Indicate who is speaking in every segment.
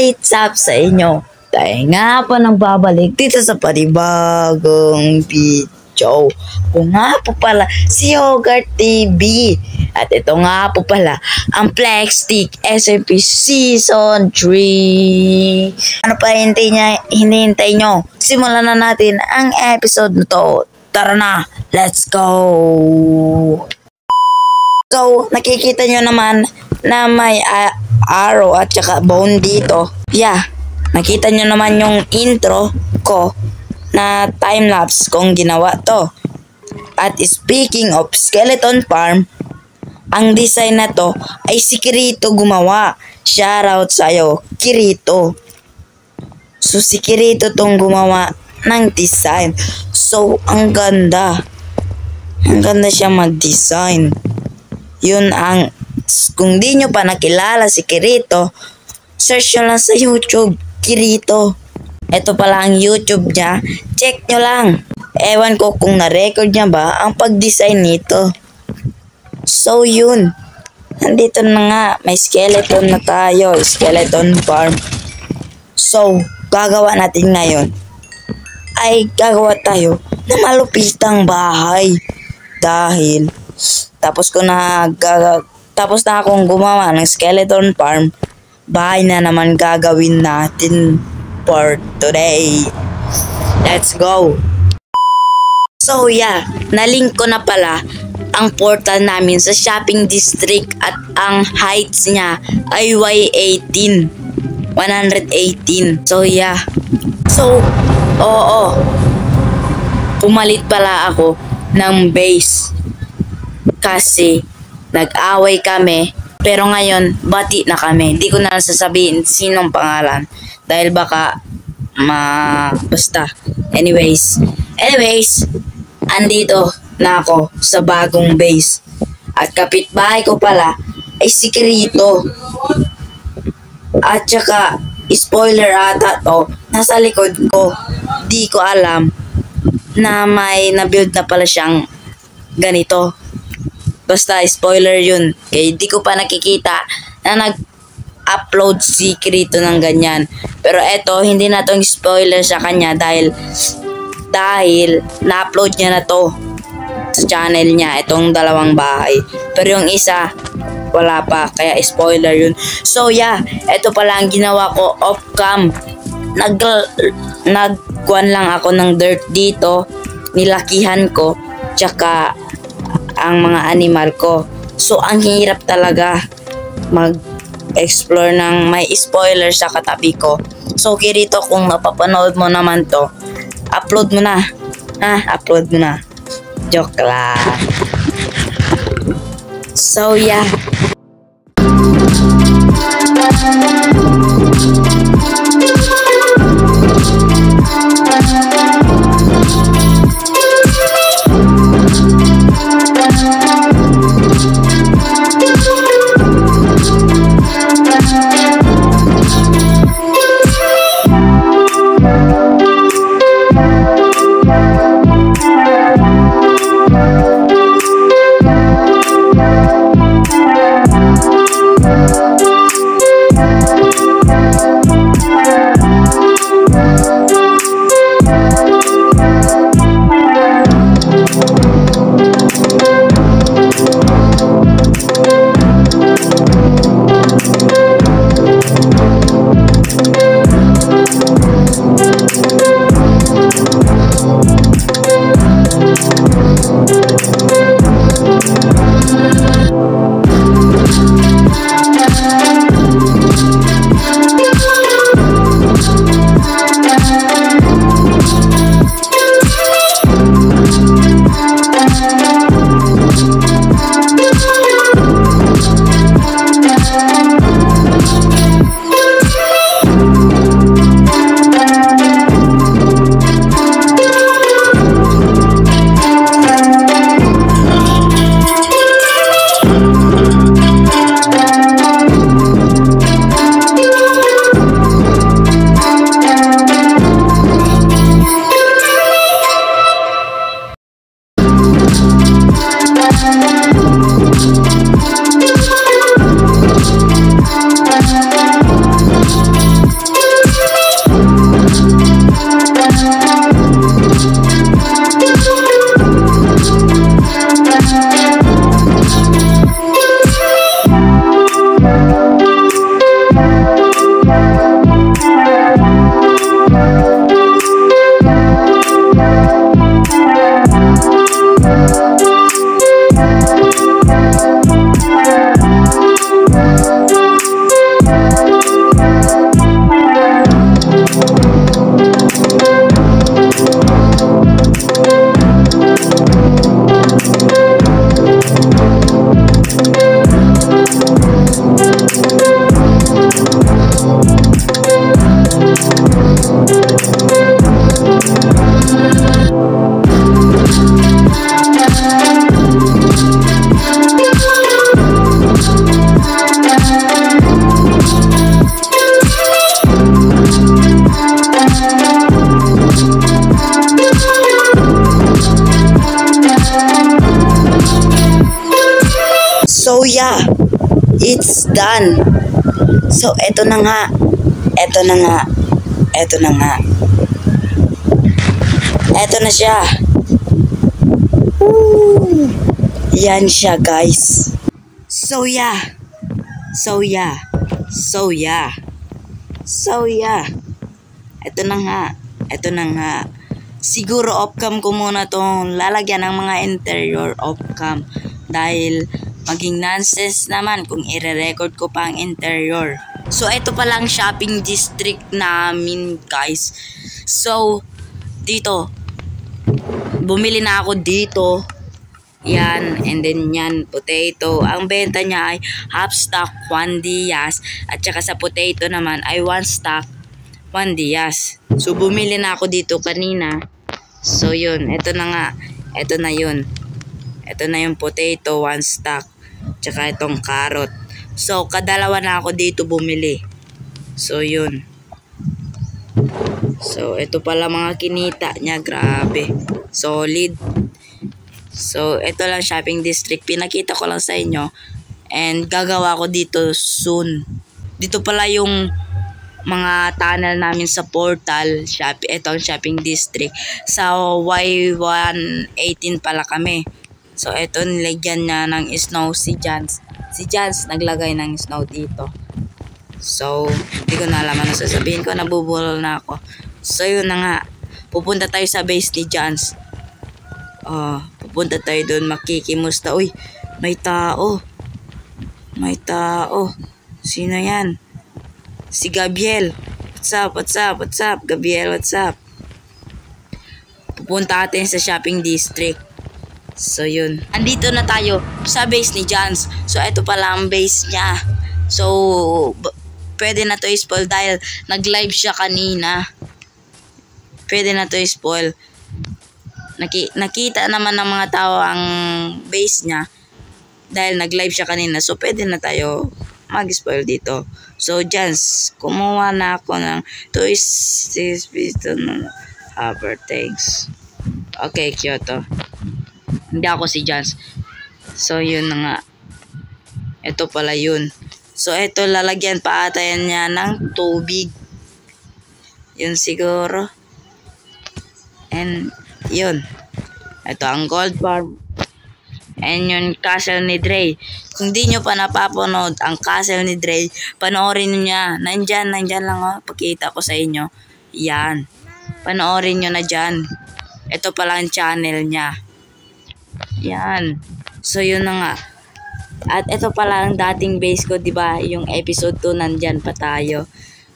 Speaker 1: What's up sa inyo? Tayo nga po nang babalik dito sa panibagong video. Kung nga po pala si Yogurt TV. At ito nga po pala ang Flex Stick SMP Season 3. Ano pa hinihintay nyo? Simulan na natin ang episode na to. Tara na, let's go! So, nakikita nyo naman na may arrow at saka bone dito. Yeah, nakita nyo naman yung intro ko na time-lapse kong ginawa to. At speaking of skeleton farm, ang design na to ay si Kirito gumawa. Shoutout sa'yo, Kirito. So si Kirito tong gumawa ng design. So ang ganda. Ang ganda siya mag-design. Yun ang, kung di nyo pa nakilala si Kirito, search nyo lang sa YouTube, Kirito. Ito pala ang YouTube niya. Check nyo lang. Ewan ko kung na-record niya ba ang pag-design nito. So yun. Nandito na nga. May skeleton na tayo. Skeleton farm. So, gagawa natin ngayon ay gagawa tayo ng malupitang bahay. Dahil tapos na akong gumawa ng skeleton farm, bahay na naman gagawin natin for today. Let's go! So yeah, nalink ko na pala ang portal namin sa shopping district at ang heights niya ay Y18. 118. So yeah. So, oo. Pumalit pala ako ng base. Kasi nag-away kami, pero ngayon bati na kami. Di ko na sasabihin sinong pangalan dahil baka basta. Anyways, andito na ako sa bagong base. At kapitbahay ko pala ay si Kirito. At saka spoiler ata to, nasa likod ko. Di ko alam na may na-build na pala siyang ganito. Basta spoiler yun. Kaya di ko pa nakikita na nag-upload si Kirito ng ganyan. Pero eto, hindi na tong spoiler sa kanya dahil na-upload niya na to sa channel niya, itong dalawang bahay. Pero yung isa, wala pa. Kaya spoiler yun. So yeah, eto pala ang ginawa ko off-cam. Nagkuhan lang ako ng dirt dito. Nilakihan ko. Tsaka ang mga animal ko. So ang hirap talaga mag-explore ng may spoiler sa katabi ko. So Kirito, kung napapanood mo naman to, upload mo na. Upload mo na. Joke lang. So yeah. So yeah, it's done. So eto na nga. Eto na nga. Eto na nga. Eto na siya. Woo! Yan siya, guys. So yeah. So yeah. So yeah. So yeah. Eto na nga. Eto na nga. Siguro off-cam ko muna tong lalagyan ng mga interior off-cam. Dahil maging nonsense naman kung ire-record ko pa ang interior. So, ito pa lang shopping district namin, guys. So, dito. Bumili na ako dito. Yan. And then yan, potato. Ang benta niya ay half stock, 1 Diaz. At saka sa potato naman ay 1 stock, 1 Diaz. So, bumili na ako dito kanina. So, yun. Ito na nga. Ito na yun. Ito na yung potato, 1 stock. Tsaka itong carrot. So, kadalawa na ako dito bumili. So, yun. So, ito pala mga kinita niya. Grabe. Solid. So, ito lang shopping district. Pinakita ko lang sa inyo. And gagawa ko dito soon. Dito pala yung mga tunnel namin sa portal. Ito ang shopping district. Sa Y118 pala kami. So, ito nilagyan niya ng snow si Jans. Si Jans naglagay ng snow dito. So, hindi ko na alam ano sasabihin ko. Nabubulol na ako. So, yun na nga. Pupunta tayo sa base ni Jans. Pupunta tayo doon. Makikimusta. Uy, may tao. May tao. Sino yan? Si Gabriel. What's up? What's up? What's up? Gabriel, what's up? Pupunta natin sa shopping district. So, yun. Andito na tayo sa base ni Jans. So, ito pala ang base niya. So, pwede na to i-spoil dahil nag-live siya kanina. Pwede na to i-spoil. Nakita naman ng mga tao ang base niya dahil nag-live siya kanina. So, pwede na tayo mag-spoil dito. So, Jans, kumuha na ako ng toys, upper things. Okay, Kyoto. Hindi ako si Jans. So, yun na nga. Ito pala yun. So, ito lalagyan pa ata yan niya ng tubig. Yun siguro. And, yun. Ito ang gold farm. And yun, castle ni Dre. Kung di nyo pa napapanood ang castle ni Dre, panoorin nyo niya. Nandyan lang oh. Pakita ko sa inyo. Yan. Panoorin nyo na dyan. Ito pala ang channel niya. Yan. So, yun na nga. At ito pala ang dating base ko, diba? Yung episode 2, nandyan pa tayo.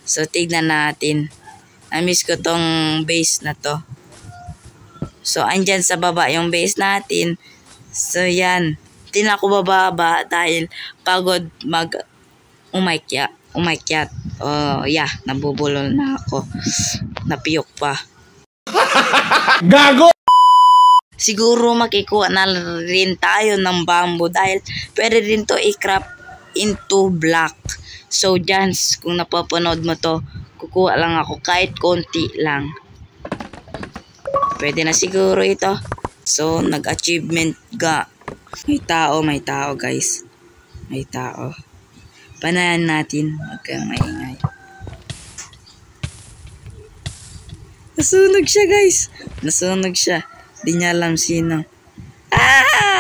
Speaker 1: So, tignan natin. Na-miss ko tong base na to. So, andyan sa baba yung base natin. So, yan. Hindi na ako bababa dahil pagod umakyat. Oh, yeah. Nabubulol na ako. Napiyok pa.
Speaker 2: Gago!
Speaker 1: Siguro makikuha na rin tayo ng bamboo dahil pwede rin to i-crop into block. So, Jans, kung napapanood mo to, kukuha lang ako kahit konti lang. Pwede na siguro ito. So, nag-achievement ga. May tao guys. May tao. Panayan natin. Huwag kang maingay. Nasunog siya guys. Nasunog siya. Di niya alam sino.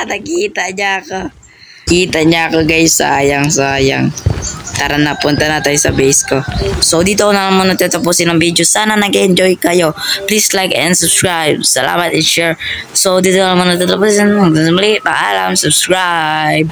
Speaker 1: Nakita niya ako. Kita niya ako guys. Sayang. Tara na, punta na tayo sa base ko. So, dito ko na muna tatapusin ang video. Sana nag-enjoy kayo. Please like and subscribe. Salamat and share. So, dito na muna tatapusin. Muli, paalam, subscribe.